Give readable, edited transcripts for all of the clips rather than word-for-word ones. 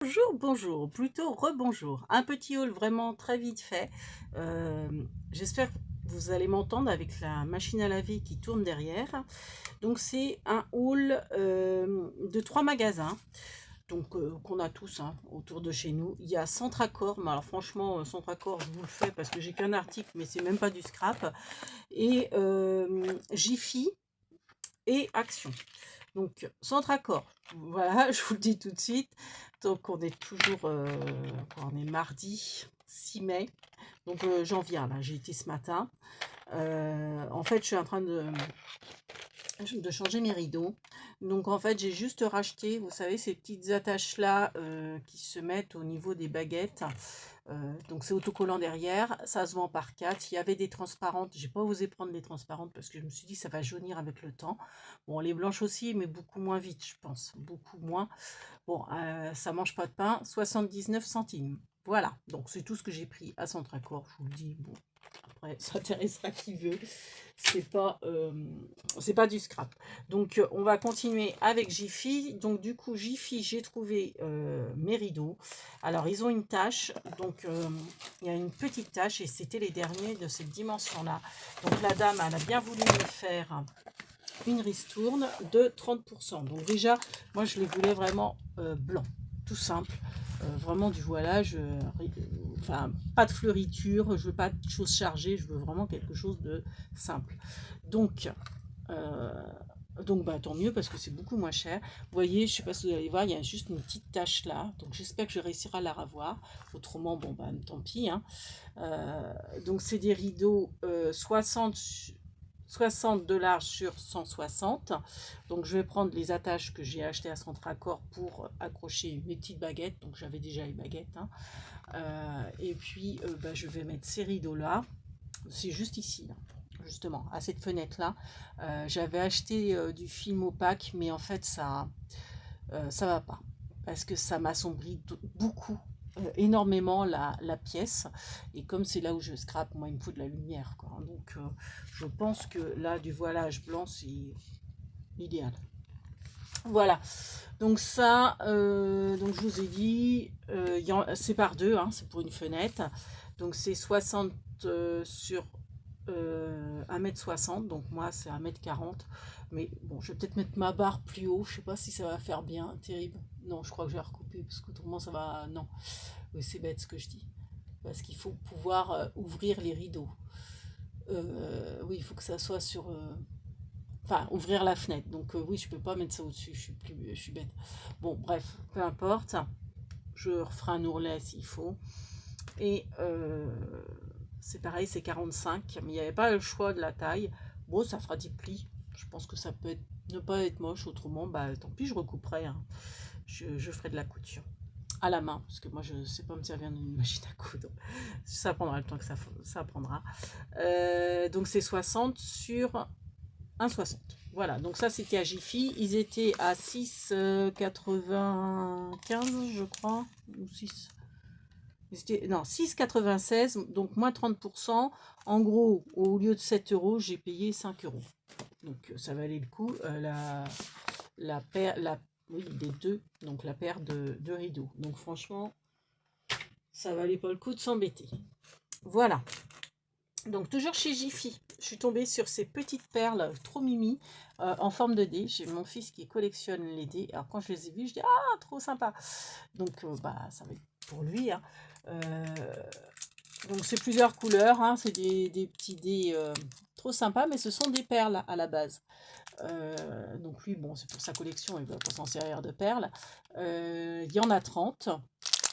Bonjour, bonjour, plutôt rebonjour. Un petit haul vraiment très vite fait. Euh, J'espère que vous allez m'entendre avec la machine à laver qui tourne derrière. Donc c'est un haul de 3 magasins. Donc qu'on a tous hein, autour de chez nous. Il y a Centracor, mais alors franchement Centracor je vous le fais parce que j'ai qu'un article mais c'est même pas du scrap. Et Jiffy et Action. Donc, Centracor, voilà, je vous le dis tout de suite. Donc, on est toujours, on est mardi 6 mai. Donc, j'en viens là, j'ai été ce matin. En fait, je suis en train de changer mes rideaux. Donc, en fait, j'ai juste racheté, vous savez, ces petites attaches-là qui se mettent au niveau des baguettes. Donc c'est autocollant derrière, ça se vend par 4. Il y avait des transparentes, j'ai pas osé prendre les transparentes parce que je me suis dit ça va jaunir avec le temps. Bon, les blanches aussi, mais beaucoup moins vite, je pense, beaucoup moins. Bon, ça mange pas de pain, 79 centimes. Voilà, donc c'est tout ce que j'ai pris à Centracor, je vous le dis. Bon, après, ça intéressera qui veut. C'est pas, c'est pas du scrap. Donc, on va continuer avec Jiffy. Donc, du coup, Jiffy, j'ai trouvé mes rideaux. Alors, ils ont une tache. Donc, il y a une petite tache et c'était les derniers de cette dimension-là. Donc, la dame, elle a bien voulu me faire une ristourne de 30%. Donc, déjà, moi, je les voulais vraiment blancs, tout simple. Vraiment du voilage, enfin pas de fleuriture, je veux pas de choses chargées, je veux vraiment quelque chose de simple. Donc, euh, donc bah, tant mieux parce que c'est beaucoup moins cher. Vous voyez, je sais pas si vous allez voir, il y a juste une petite tache là, donc j'espère que je réussirai à la revoir. Autrement, bon bah tant pis. Hein. Donc c'est des rideaux 60 de large sur 160. Donc je vais prendre les attaches que j'ai achetées à Centracor pour accrocher mes petites baguettes. Donc j'avais déjà les baguettes. Hein. Et puis bah, je vais mettre ces rideaux là. C'est juste ici. Là. Justement, à cette fenêtre-là, j'avais acheté du film opaque, mais en fait, ça va pas. Parce que ça m'assombrit beaucoup, énormément la pièce. Et comme c'est là où je scrape, moi, il me faut de la lumière. Quoi. Donc, je pense que là, du voilage blanc, c'est idéal. Voilà. Donc ça, donc je vous ai dit, c'est par deux, hein, c'est pour une fenêtre. Donc c'est 60 sur 1,60 m, donc moi c'est 1,40 m. Mais bon, je vais peut-être mettre ma barre plus haut, je sais pas si ça va faire bien, terrible. Non, je crois que je vais recouper, parce qu'autrement ça va... Non, oui, c'est bête ce que je dis. Parce qu'il faut pouvoir ouvrir les rideaux. Oui, il faut que ça soit sur... Enfin, ouvrir la fenêtre. Donc oui, je peux pas mettre ça au-dessus, je suis bête. Bon, bref, peu importe. Je referai un ourlet s'il faut. Et c'est pareil, c'est 45, mais il n'y avait pas le choix de la taille. Bon, ça fera 10 plis. Je pense que ça peut être, ne pas être moche, autrement, bah tant pis, je recouperai. Hein. Je ferai de la couture à la main, parce que moi je ne sais pas me servir d'une machine à coudre. Ça prendra le temps que ça prendra. Donc c'est 60 sur 1,60. Voilà, donc ça c'était à Jiffy. Ils étaient à 6,95 je crois, ou 6. Non, 6,96, donc moins 30%. En gros, au lieu de 7 euros, j'ai payé 5 euros. Donc ça valait le coup. La paire, oui, des deux, donc la paire de rideaux. Donc franchement, ça valait pas le coup de s'embêter. Voilà. Donc toujours chez Jiffy, je suis tombée sur ces petites perles trop mimi en forme de dés. J'ai mon fils qui collectionne les dés. Alors quand je les ai vus, je dis ah trop sympa. Donc bah ça va être pour lui. Hein. Euh, donc c'est plusieurs couleurs. Hein. C'est des petits dés trop sympas, mais ce sont des perles à la base. Donc lui bon c'est pour sa collection, il va pas s'en servir de perles. Il y en a 30.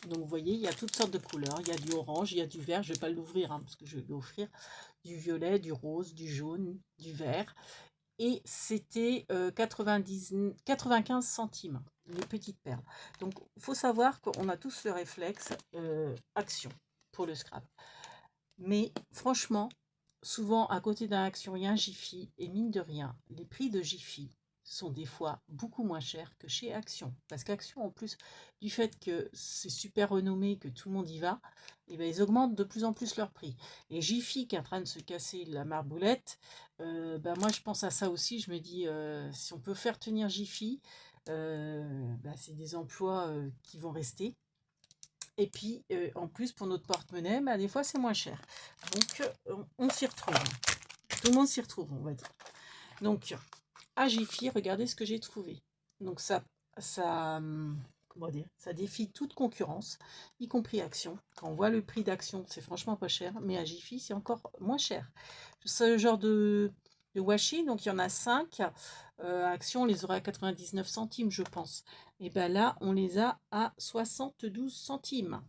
Donc vous voyez, il y a toutes sortes de couleurs. Il y a du orange, il y a du vert. Je ne vais pas l'ouvrir hein, parce que je vais l'offrir. Du violet, du rose, du jaune, du vert. Et c'était 95 centimes, les petites perles. Donc il faut savoir qu'on a tous le réflexe action pour le scrap. Mais franchement, souvent à côté d'un Action, il y a un Jiffy. Et mine de rien, les prix de Jiffy sont des fois beaucoup moins chers que chez Action. Parce qu'Action, en plus du fait que c'est super renommé, que tout le monde y va, et ben, ils augmentent de plus en plus leur prix. Et Jiffy qui est en train de se casser la marboulette, ben moi je pense à ça aussi, je me dis, si on peut faire tenir Jiffy, C'est des emplois qui vont rester. Et puis, en plus, pour notre porte-monnaie, des fois, c'est moins cher. Donc, on s'y retrouve. Tout le monde s'y retrouve, on va dire. Donc, à Jiffy, regardez ce que j'ai trouvé. Donc, comment dire, ça défie toute concurrence, y compris Action. Quand on voit le prix d'Action, c'est franchement pas cher, mais à Jiffy, c'est encore moins cher. Ce genre de washi, donc il y en a 5. Action, on les aurait à 99 centimes, je pense. Et bien là, on les a à 72 centimes.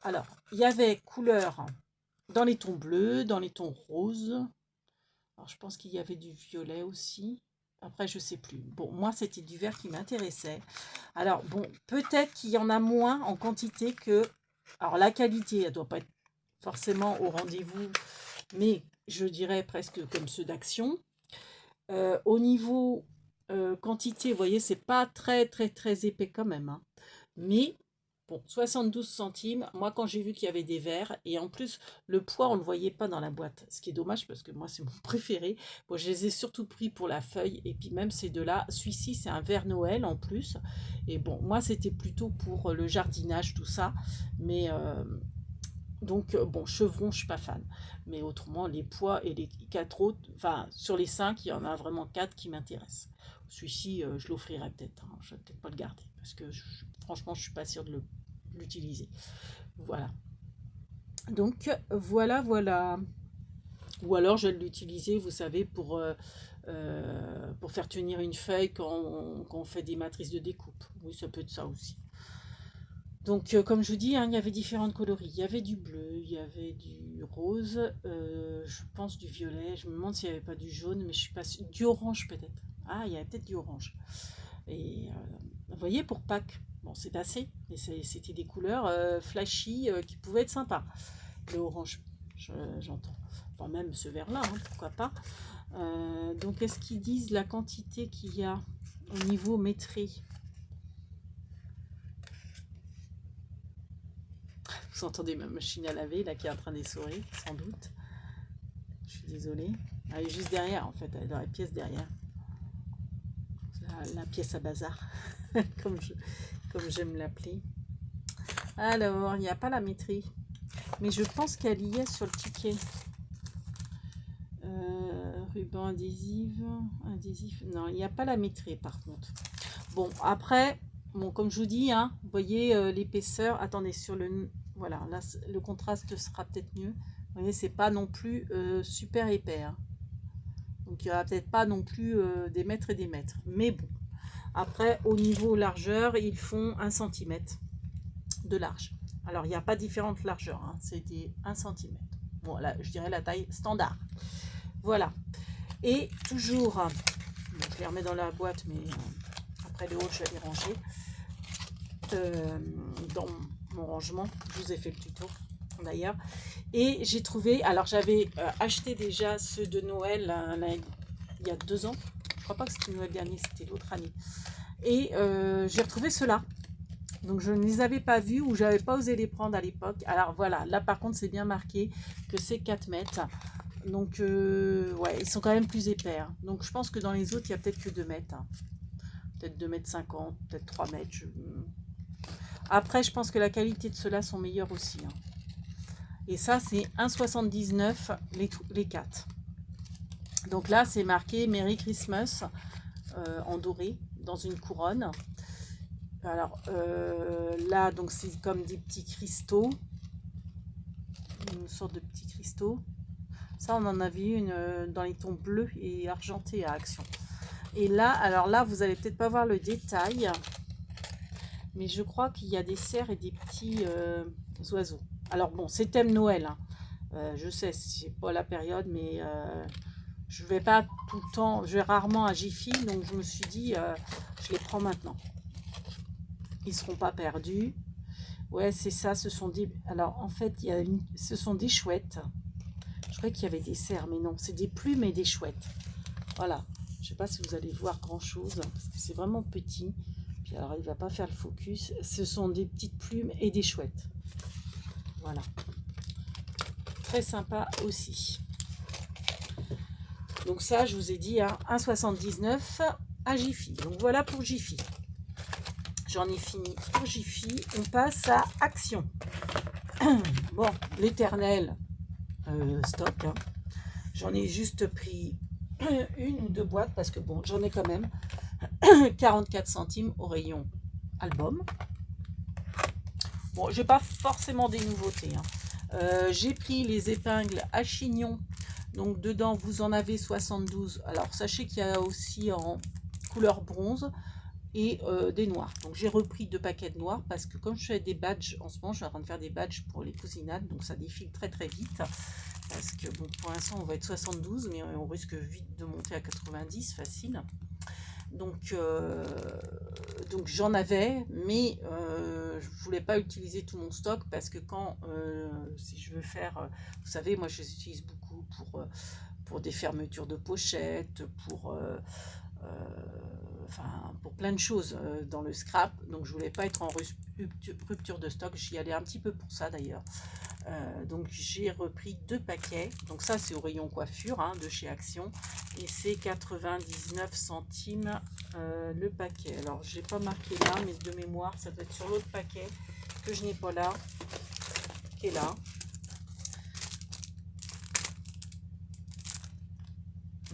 Alors, il y avait couleur dans les tons bleus, dans les tons roses. Alors, je pense qu'il y avait du violet aussi. Après, je sais plus. Bon, moi, c'était du vert qui m'intéressait. Alors, bon, peut-être qu'il y en a moins en quantité que... Alors, la qualité, elle ne doit pas être forcément au rendez-vous, mais je dirais presque comme ceux d'Action. Au niveau quantité, vous voyez, c'est pas très épais quand même. Hein. Mais bon, 72 centimes. Moi, quand j'ai vu qu'il y avait des verres, et en plus, le poids, on ne le voyait pas dans la boîte. Ce qui est dommage parce que moi, c'est mon préféré. Bon, je les ai surtout pris pour la feuille. Et puis même ces deux-là, celui-ci, c'est un verre Noël en plus. Et bon, moi, c'était plutôt pour le jardinage, tout ça. Mais... donc, bon, chevron, je suis pas fan. Mais autrement, les pois et les 4 autres, enfin, sur les 5, il y en a vraiment 4 qui m'intéressent. Celui-ci, je l'offrirai peut-être. Hein. Je vais peut-être pas le garder. Parce que, franchement, je suis pas sûre de l'utiliser. Voilà. Donc, voilà. Ou alors, je vais l'utiliser, vous savez, pour faire tenir une feuille quand on fait des matrices de découpe. Oui, ça peut être ça aussi. Donc, comme je vous dis, hein, il y avait différentes coloris. Il y avait du bleu, il y avait du rose, je pense du violet. Je me demande s'il n'y avait pas du jaune, mais je suis pas sûre. Du orange peut-être. Ah, il y avait peut-être du orange. Et vous voyez, pour Pâques, bon, c'est passé, mais c'était des couleurs flashy qui pouvaient être sympas. Le orange, j'entends. Enfin, même ce vert-là, hein, pourquoi pas. Donc, est-ce qu'ils disent la quantité qu'il y a au niveau métré? Vous entendez ma machine à laver là qui est en train d'essorer, sans doute. Je suis désolée. Elle est juste derrière en fait, elle est dans la pièce derrière. La pièce à bazar, comme j'aime l'appeler. Alors, il n'y a pas la métrie. Mais je pense qu'elle y est sur le ticket. Ruban adhésif. Non, il n'y a pas la métrie par contre. Bon, après, bon, comme je vous dis, hein, vous voyez l'épaisseur. Attendez, sur le... Voilà, là, le contraste sera peut-être mieux. Vous voyez, c'est pas non plus super épais. Hein. Donc, il n'y aura peut-être pas non plus des mètres et des mètres. Mais bon, après, au niveau largeur, ils font 1 cm de large. Alors, il n'y a pas différentes largeurs. Hein. C'était 1 cm. Bon, là, je dirais la taille standard. Voilà. Et toujours, bon, je les remets dans la boîte, mais après les autres, je vais les ranger. Dans mon rangement, je vous ai fait le tuto d'ailleurs. Et j'ai trouvé, alors j'avais acheté déjà ceux de Noël il y a 2 ans. Je crois pas que c'était Noël dernier, c'était l'autre année. Et j'ai retrouvé ceux-là. Donc je ne les avais pas vus ou j'avais pas osé les prendre à l'époque. Alors voilà, là par contre c'est bien marqué que c'est 4 mètres. Donc ouais, ils sont quand même plus épais. Hein. Donc je pense que dans les autres, il y a peut-être que 2 mètres. Hein. Peut-être 2 mètres 50, peut-être 3 mètres. Après, je pense que la qualité de ceux-là sont meilleures aussi. Hein. Et ça, c'est 1,79 les 4. Donc là, c'est marqué Merry Christmas en doré, dans une couronne. Alors là, donc c'est comme des petits cristaux. Une sorte de petits cristaux. Ça, on en a vu une dans les tons bleus et argentés à Action. Et là, alors là, vous allez peut-être pas voir le détail. Mais je crois qu'il y a des cerfs et des petits oiseaux. Alors bon, c'est thème Noël. Hein. Je sais, c'est pas la période, mais je vais pas tout le temps. Je vais rarement à Jiffy, donc je me suis dit, je les prends maintenant. Ils seront pas perdus. Ouais, c'est ça. Ce sont des. Alors en fait, ce sont des chouettes. Je croyais qu'il y avait des cerfs, mais non, c'est des plumes et des chouettes. Voilà. Je sais pas si vous allez voir grand chose parce que c'est vraiment petit. Puis alors, il va pas faire le focus. Ce sont des petites plumes et des chouettes. Voilà. Très sympa aussi. Donc ça, je vous ai dit, hein, 1,79 à Jiffy. Donc voilà pour Jiffy. j'en ai fini pour Jiffy. On passe à Action. Bon, l'éternel stock. Hein. J'en ai juste pris une ou deux boîtes parce que bon, j'en ai quand même 44 centimes au rayon album. Bon, j'ai pas forcément des nouveautés. Hein. J'ai pris les épingles à chignon. Donc dedans, vous en avez 72. Alors sachez qu'il y a aussi en couleur bronze et des noirs. Donc j'ai repris 2 paquets de noirs parce que comme je fais des badges en ce moment, je suis en train de faire des badges pour les cousinades. Donc ça défile très très vite. Parce que bon, pour l'instant, on va être 72, mais on risque vite de monter à 90, facile. Donc j'en avais, mais je voulais pas utiliser tout mon stock parce que quand, si je veux faire, vous savez, moi je les utilise beaucoup pour des fermetures de pochettes, enfin, pour plein de choses dans le scrap. Donc je voulais pas être en rupture de stock, j'y allais un petit peu pour ça d'ailleurs. Donc j'ai repris 2 paquets. Donc ça c'est au rayon coiffure hein, de chez Action. Et c'est 99 centimes le paquet. Alors j'ai pas marqué là, mais de mémoire, ça doit être sur l'autre paquet que je n'ai pas là, qui est là.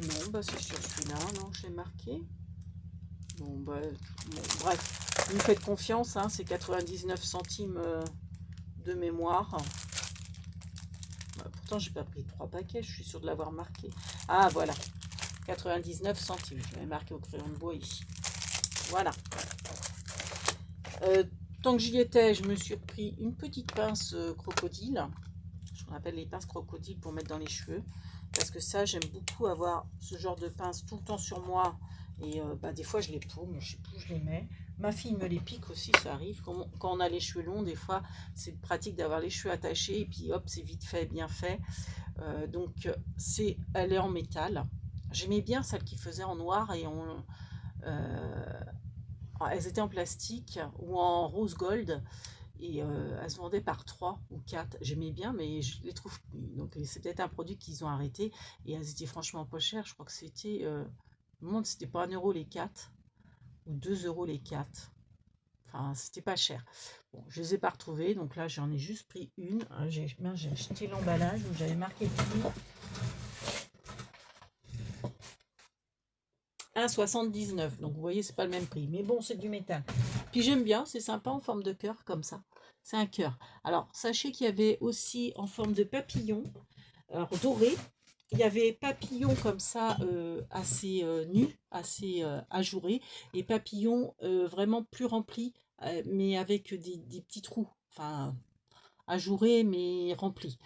Non, bah c'est sur celui-là, non, je l'ai marqué. Bon, bah, bon, bref, vous me faites confiance, hein, c'est 99 centimes de mémoire. Pourtant, j'ai pas pris 3 paquets, je suis sûre de l'avoir marqué. Ah, voilà, 99 centimes. Je l'avais marqué au crayon de bois ici. Voilà. Tant que j'y étais, je me suis repris une petite pince crocodile. Ce qu'on appelle les pinces crocodiles pour mettre dans les cheveux. Parce que ça, j'aime beaucoup avoir ce genre de pince tout le temps sur moi. Et bah, des fois, je les paume, je sais plus où je les mets. Ma fille me les pique aussi, ça arrive. Quand on a les cheveux longs, des fois, c'est pratique d'avoir les cheveux attachés. Et puis, hop, c'est vite fait, bien fait. Donc, elle est en métal. J'aimais bien celle qui faisait en noir et elles étaient en plastique ou en rose gold. Et elles se vendaient par 3 ou 4. J'aimais bien, mais je les trouve plus. Donc, c'est peut-être un produit qu'ils ont arrêté. Et elles étaient franchement pas chères. Je crois que c'était... c'était pas 1 euro les 4 ou 2 euros les 4. Enfin, c'était pas cher. Bon, je les ai pas retrouvées. Donc là, j'en ai juste pris une. J'ai acheté l'emballage où j'avais marqué le prix. 1,79. Donc, vous voyez, c'est pas le même prix. Mais bon, c'est du métal. Puis j'aime bien. C'est sympa en forme de cœur comme ça. C'est un cœur. Alors, sachez qu'il y avait aussi en forme de papillon, alors doré. Il y avait papillon comme ça, assez nu, assez ajouré, et papillon vraiment plus rempli, mais avec des petits trous. Enfin, ajouré, mais rempli.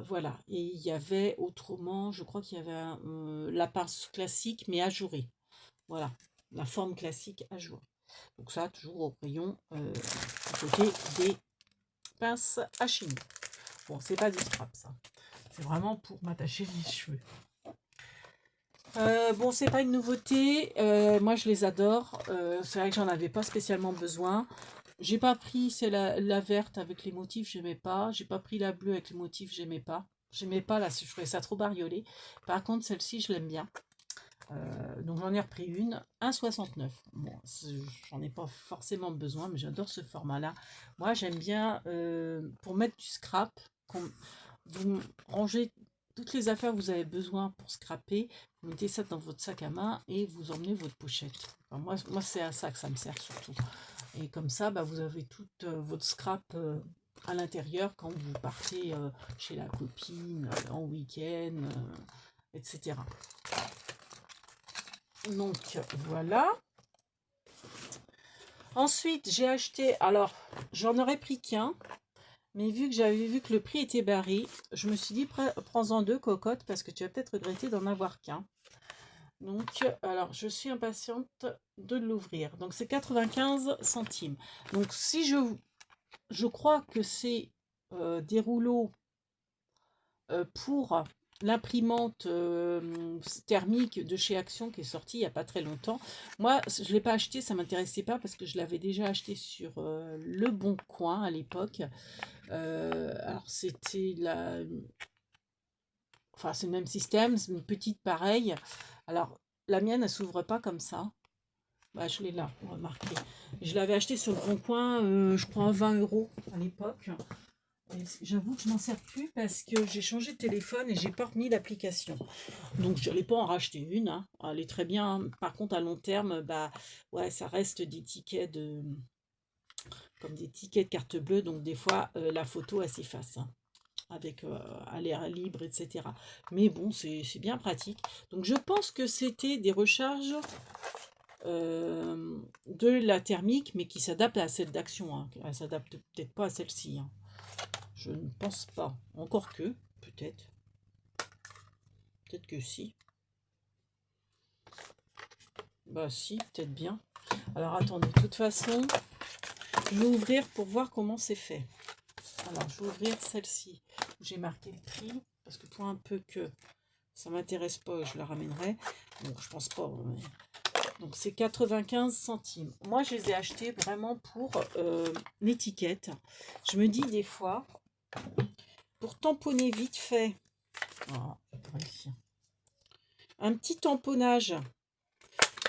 Voilà. Et il y avait autrement, je crois qu'il y avait la pince classique, mais ajourée. Voilà. La forme classique ajourée. Donc ça, toujours au rayon à côté des pince à chignon. Bon, c'est pas du scrap ça. C'est vraiment pour m'attacher les cheveux. Bon, c'est pas une nouveauté. Moi, je les adore. C'est vrai que j'en avais pas spécialement besoin. J'ai pas pris, c'est la verte avec les motifs, j'aimais pas. J'ai pas pris la bleue avec les motifs, j'aimais pas. J'aimais pas, là, je trouvais ça trop bariolé. Par contre, celle-ci, je l'aime bien. Donc j'en ai repris une, 1,69. Bon, j'en ai pas forcément besoin, mais j'adore ce format-là. Moi, j'aime bien pour mettre du scrap, vous rangez toutes les affaires que vous avez besoin pour scraper, vous mettez ça dans votre sac à main et vous emmenez votre pochette. Enfin, moi c'est à ça que ça me sert surtout. Et comme ça, bah, vous avez toute votre scrap à l'intérieur quand vous partez chez la copine, en week-end, etc. Donc voilà. Ensuite, j'ai acheté, alors j'en aurais pris qu'un, mais vu que j'avais vu que le prix était barré, je me suis dit prends-en 2 cocottes parce que tu vas peut-être regretter d'en avoir qu'un. Donc, alors je suis impatiente de l'ouvrir. Donc c'est 95 centimes. Donc si je crois que c'est des rouleaux pour l'imprimante thermique de chez Action qui est sortie il n'y a pas très longtemps. Moi, je ne l'ai pas acheté, ça ne m'intéressait pas parce que je l'avais déjà acheté sur Le Bon Coin à l'époque. Alors, c'était la... Enfin, c'est le même système, c'est une petite pareille. Alors, la mienne, elle ne s'ouvre pas comme ça. Bah, je l'ai là, remarquez. Je l'avais acheté sur le Bon Coin, je crois à 20 € à l'époque. Et j'avoue que je m'en sers plus parce que j'ai changé de téléphone et j'ai pas remis l'application. Donc je n'allais pas en racheter une, hein. Elle est très bien. Par contre, à long terme, bah ouais, ça reste des tickets comme des tickets de carte bleue. Donc des fois, la photo, elle s'efface, hein, avec à l'air libre, etc. Mais bon, c'est bien pratique. Donc je pense que c'était des recharges de la thermique, mais qui s'adapte à celle d'action, hein. Elle s'adapte peut-être pas à celle-ci, hein. Je ne pense pas. Encore que, peut-être. Peut-être que si. Bah si, peut-être bien. Alors attendez, de toute façon, je vais ouvrir pour voir comment c'est fait. Alors, je vais ouvrir celle-ci. J'ai marqué le prix, parce que pour un peu que ça m'intéresse pas, je la ramènerai. Bon, je pense pas, mais... Donc c'est 95 centimes. Moi, je les ai achetés vraiment pour l'étiquette. Je me dis des fois, pour tamponner vite fait, voilà, un petit tamponnage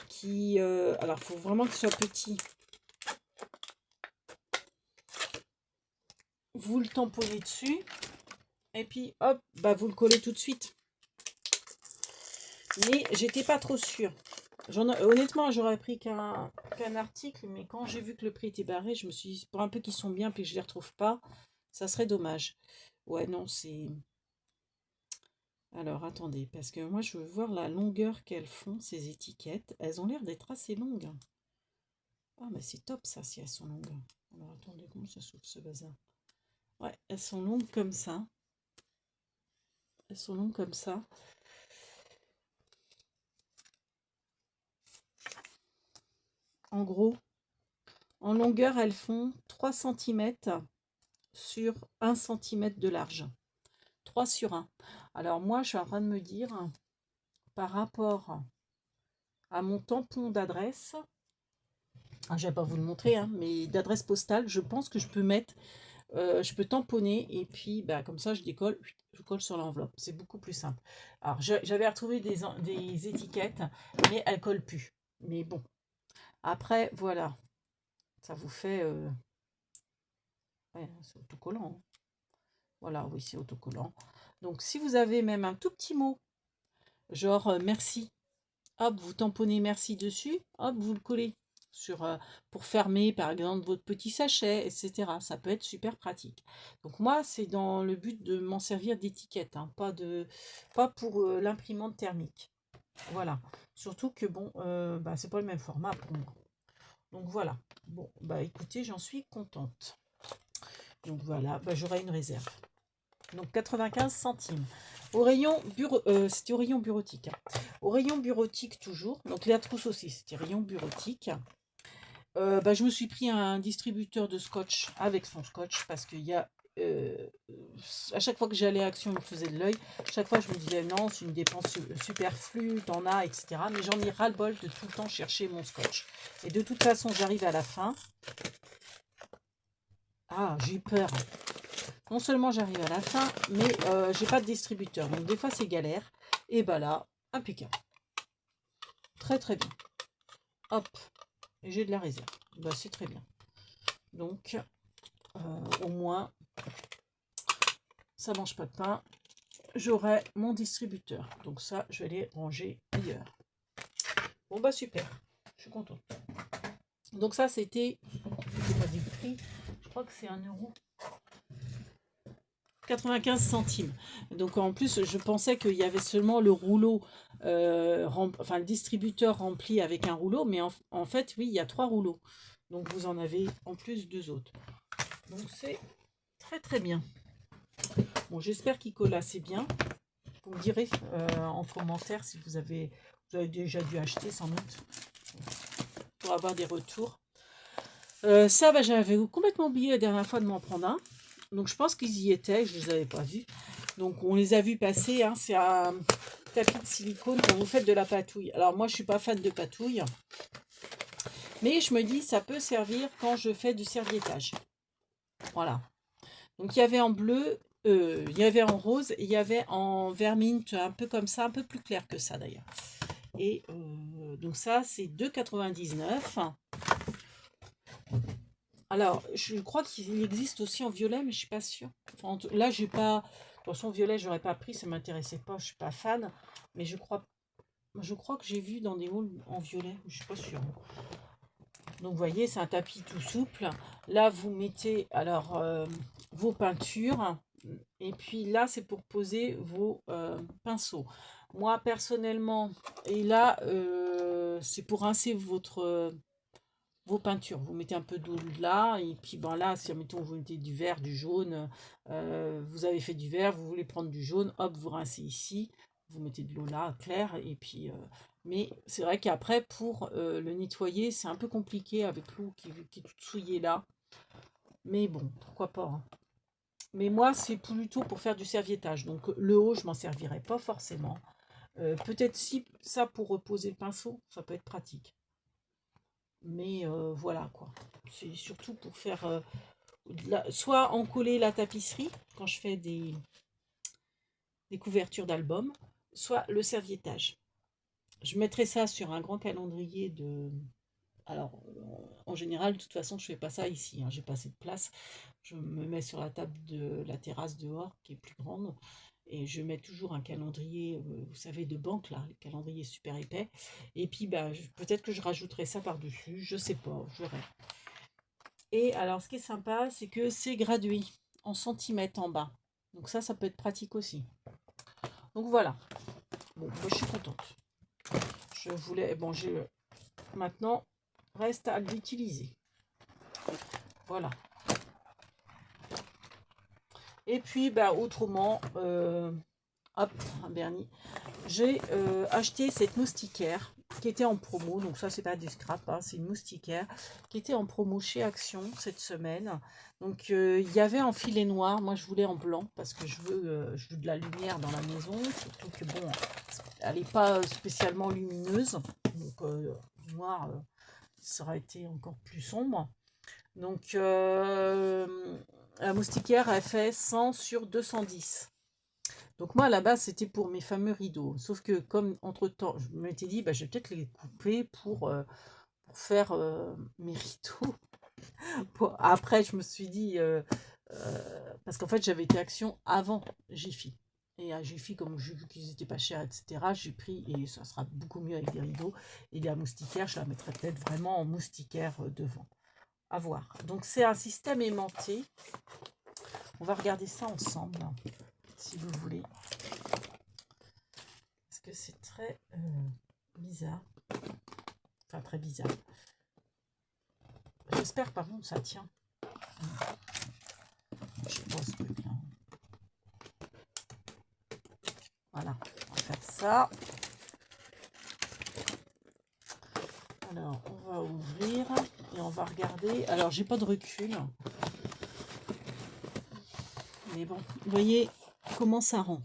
qui... alors, il faut vraiment qu'il soit petit. Vous le tamponnez dessus, et puis hop, bah vous le collez tout de suite. Mais j'étais pas trop sûre. Honnêtement, j'aurais pris qu'un article, mais quand j'ai vu que le prix était barré, je me suis dit, pour un peu qu'ils sont bien, puis que je les retrouve pas, ça serait dommage. Ouais, non, c'est... Alors, attendez, parce que moi, je veux voir la longueur qu'elles font, ces étiquettes. Elles ont l'air d'être assez longues. Ah, mais c'est top, ça, si elles sont longues. Alors, attendez, comment ça s'ouvre, ce bazar? Ouais, elles sont longues comme ça. Elles sont longues comme ça. En gros, en longueur, elles font 3 cm sur 1 cm de large. 3 sur 1. Alors moi, je suis en train de me dire, par rapport à mon tampon d'adresse, je vais pas vous le montrer, hein, mais d'adresse postale, je pense que je peux mettre, je peux tamponner et puis bah, comme ça, je décolle, je colle sur l'enveloppe. C'est beaucoup plus simple. Alors j'avais retrouvé des étiquettes, mais elles collent plus. Mais bon, après, voilà, ça vous fait... ouais, c'est autocollant, hein. Voilà, oui, c'est autocollant. Donc, si vous avez même un tout petit mot, genre merci, hop, vous tamponnez merci dessus, hop, vous le collez sur, pour fermer, par exemple, votre petit sachet, etc. Ça peut être super pratique. Donc, moi, c'est dans le but de m'en servir d'étiquette, hein, pas pour l'imprimante thermique. Voilà. Surtout que, bon, bah, c'est pas le même format pour moi. Donc, voilà. Bon, bah, écoutez, j'en suis contente. Donc, voilà, bah, j'aurai une réserve. Donc 95 centimes. Au rayon c'était au rayon bureautique, hein. Au rayon bureautique toujours. Donc la trousse aussi, c'était rayon bureautique. Bah, je me suis pris un distributeur de scotch avec son scotch parce qu'il y a à chaque fois que j'allais à Action, il me faisait de l'œil. Chaque fois, je me disais non, c'est une dépense superflue, t'en as, etc. Mais j'en ai ras-le-bol de tout le temps chercher mon scotch. Et de toute façon, j'arrive à la fin. Ah, j'ai eu peur. Non seulement j'arrive à la fin, mais j'ai pas de distributeur. Donc des fois c'est galère. Et bah là, impeccable. Très très bien. Hop. Et j'ai de la réserve. Bah c'est très bien. Donc au moins, ça mange pas de pain. J'aurai mon distributeur. Donc ça, je vais les ranger ailleurs. Bon bah super. Je suis contente. Donc ça c'était, je pas du prix. Je crois que c'est 1 € 95 centimes. Donc en plus, je pensais qu'il y avait seulement le rouleau, enfin le distributeur rempli avec un rouleau, mais en fait, oui, il y a 3 rouleaux. Donc vous en avez en plus 2 autres. Donc c'est très très bien. Bon, j'espère qu'il colle assez bien. Vous me direz en commentaire si vous avez déjà dû acheter sans doute pour avoir des retours. Ça, bah, j'avais complètement oublié la dernière fois de m'en prendre un. Donc je pense qu'ils y étaient, je ne les avais pas vus. Donc on les a vus passer, hein. C'est un tapis de silicone quand vous faites de la patouille. Alors moi je ne suis pas fan de patouille. Mais je me dis ça peut servir quand je fais du serviettage. Voilà. Donc il y avait en bleu, il y avait en rose, et il y avait en vermine, un peu comme ça, un peu plus clair que ça d'ailleurs. Et donc ça, c'est 2,99 €. Alors, je crois qu'il existe aussi en violet, mais je suis pas sûre. Enfin, là, j'ai pas. De toute façon, violet, j'aurais pas pris, ça m'intéressait pas, je suis pas fan. Mais je crois que j'ai vu dans des hauls en violet, je suis pas sûre. Donc, vous voyez, c'est un tapis tout souple. Là, vous mettez alors vos peintures. Et puis là, c'est pour poser vos pinceaux. Moi, personnellement, et là, c'est pour rincer vos peintures. Vous mettez un peu d'eau là, et puis ben là, si admettons vous mettez du vert, du jaune, vous avez fait du vert, vous voulez prendre du jaune, hop, vous rincez ici, vous mettez de l'eau là, claire, et puis... mais c'est vrai qu'après, pour le nettoyer, c'est un peu compliqué avec l'eau qui est toute souillée là. Mais bon, pourquoi pas, hein. Mais moi, c'est plutôt pour faire du serviettage. Donc le haut, je m'en servirai pas forcément. Peut-être si ça pour reposer le pinceau, ça peut être pratique. Mais voilà quoi. C'est surtout pour faire soit encoller la tapisserie quand je fais des couvertures d'albums, soit le serviettage. Je mettrai ça sur un grand calendrier de... Alors, en général, de toute façon, je fais pas ça ici, hein, j'ai pas assez de place. Je me mets sur la table de la terrasse dehors, qui est plus grande, et je mets toujours un calendrier, vous savez, de banque, là, le calendrier super épais. Et puis, bah, peut-être que je rajouterai ça par-dessus, je sais pas, je verrai. Et alors, ce qui est sympa, c'est que c'est gradué en centimètres en bas. Donc ça peut être pratique aussi. Donc voilà. Bon, moi, je suis contente. Je voulais... Bon, maintenant, reste à l'utiliser. Voilà. Et puis, bah, autrement, hop, un vernis. J'ai acheté cette moustiquaire qui était en promo. Donc ça, c'est pas du scrap, hein, c'est une moustiquaire qui était en promo chez Action cette semaine. Donc il y avait en filet noir. Moi, je voulais en blanc parce que je veux de la lumière dans la maison. Surtout que bon, elle n'est pas spécialement lumineuse. Donc noir, ça aurait été encore plus sombre. Donc la moustiquaire, elle fait 100 sur 210. Donc moi, à la base, c'était pour mes fameux rideaux. Sauf que comme, entre-temps, je m'étais dit, bah, je vais peut-être les couper pour faire mes rideaux. Après, je me suis dit, parce qu'en fait, j'avais été Action avant Jiffy. Et à Jiffy, comme j'ai vu qu'ils étaient pas chers, etc., j'ai pris, et ça sera beaucoup mieux avec des rideaux. Et la moustiquaire, je la mettrai peut-être vraiment en moustiquaire devant. À voir. Donc c'est un système aimanté. On va regarder ça ensemble, si vous voulez. Parce que c'est très bizarre. Enfin, très bizarre. J'espère par contre ça tient. Je pense que bien. Voilà, on va faire ça. Alors, on va ouvrir et on va regarder. Alors, j'ai pas de recul. Mais bon, vous voyez comment ça rend.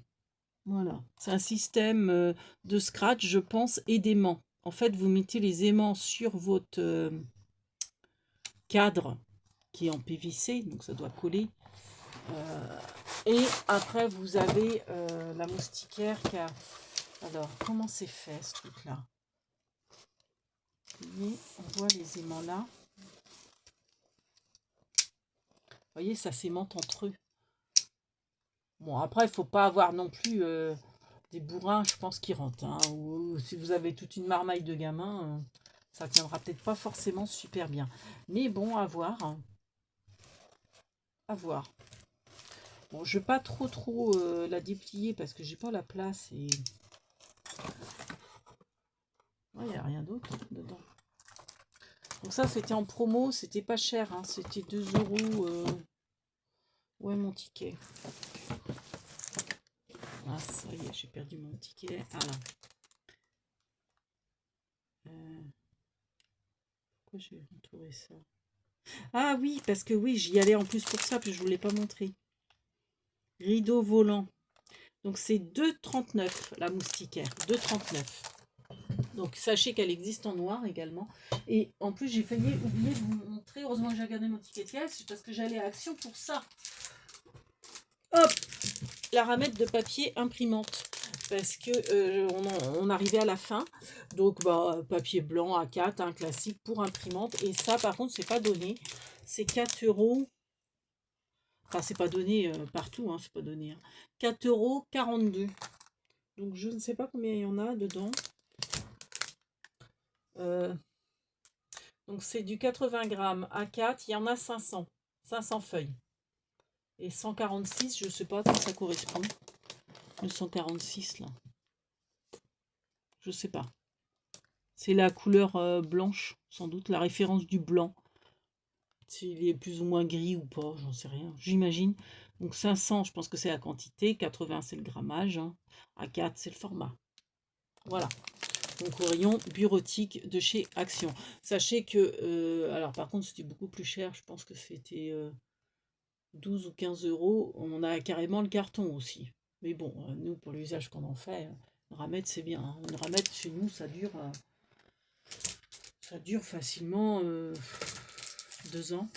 Voilà, c'est un système de scratch, je pense, et d'aimants. En fait, vous mettez les aimants sur votre cadre qui est en PVC, donc ça doit coller. Et après, vous avez la moustiquaire qui a... Alors, comment c'est fait ce truc-là? Vous voyez, on voit les aimants là. Vous voyez, ça s'aimante entre eux. Bon, après, il ne faut pas avoir non plus des bourrins, je pense, qui rentrent. Hein, ou si vous avez toute une marmaille de gamins, ça tiendra peut-être pas forcément super bien. Mais bon, à voir. À voir. Bon, je ne vais pas trop la déplier parce que j'ai pas la place et... Il n'y a rien d'autre dedans. Donc ça, c'était en promo, c'était pas cher, hein, c'était 2 €. Où est mon ticket? Ah, ça y est, j'ai perdu mon ticket. Ah là. Pourquoi j'ai retrouvé ça? Ah oui, parce que oui, j'y allais en plus pour ça, puis je ne vous l'ai pas montré. Rideau volant. Donc c'est 2,39 la moustiquaire. 2,39. Donc sachez qu'elle existe en noir également. Et en plus, j'ai failli oublier de vous montrer. Heureusement que j'ai regardé mon ticket de caisse, parce que j'allais à Action pour ça. Hop! La ramette de papier imprimante. parce que on arrivait à la fin. Donc, bah, papier blanc A4, un classique pour imprimante. Et ça, par contre, c'est pas donné. C'est 4 euros. Enfin, c'est pas donné partout, hein, c'est pas donné. Hein. 4,42 €. Donc, je ne sais pas combien il y en a dedans. Euh, donc, c'est du 80 grammes A4. Il y en a 500. 500 feuilles. Et 146, je sais pas à quoi ça correspond. Le 146, là. Je sais pas. C'est la couleur blanche, sans doute, la référence du blanc. S'il est plus ou moins gris ou pas, j'en sais rien, j'imagine. Donc 500, je pense que c'est la quantité, 80 c'est le grammage, hein. A4 c'est le format. Voilà. Donc au rayon bureautique de chez Action. Sachez que, alors par contre c'était beaucoup plus cher, je pense que c'était 12 ou 15 euros. On a carrément le carton aussi. Mais bon, nous pour l'usage qu'on en fait, une ramette c'est bien. Hein. Une ramette chez nous ça dure facilement 2 ans.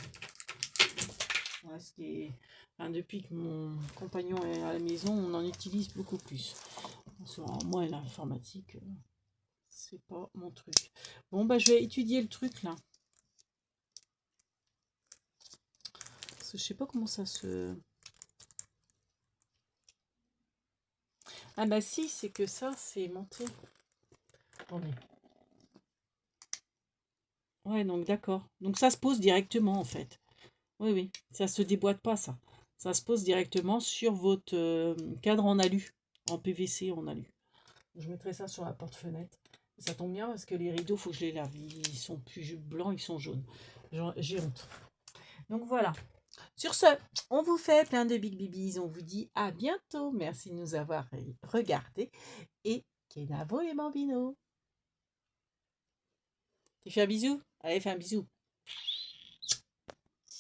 Ouais, enfin, depuis que mon compagnon est à la maison, on en utilise beaucoup plus. Alors, moi, l'informatique, c'est pas mon truc. Bon, bah, je vais étudier le truc là. Parce que je sais pas comment ça se. Ah, bah, si, c'est que ça, c'est monté. Attendez. Ouais, donc d'accord. Donc ça se pose directement en fait. Oui, oui, ça se déboîte pas ça. Ça se pose directement sur votre cadre en alu, en PVC en alu. Je mettrai ça sur la porte-fenêtre. Ça tombe bien parce que les rideaux, il faut que je les lave. Ils sont plus blancs, ils sont jaunes. J'ai honte. Donc voilà. Sur ce, on vous fait plein de big bibis. On vous dit à bientôt. Merci de nous avoir regardés. Et Kenavo les bambinos. Tu fais un bisou? Allez, fais un bisou.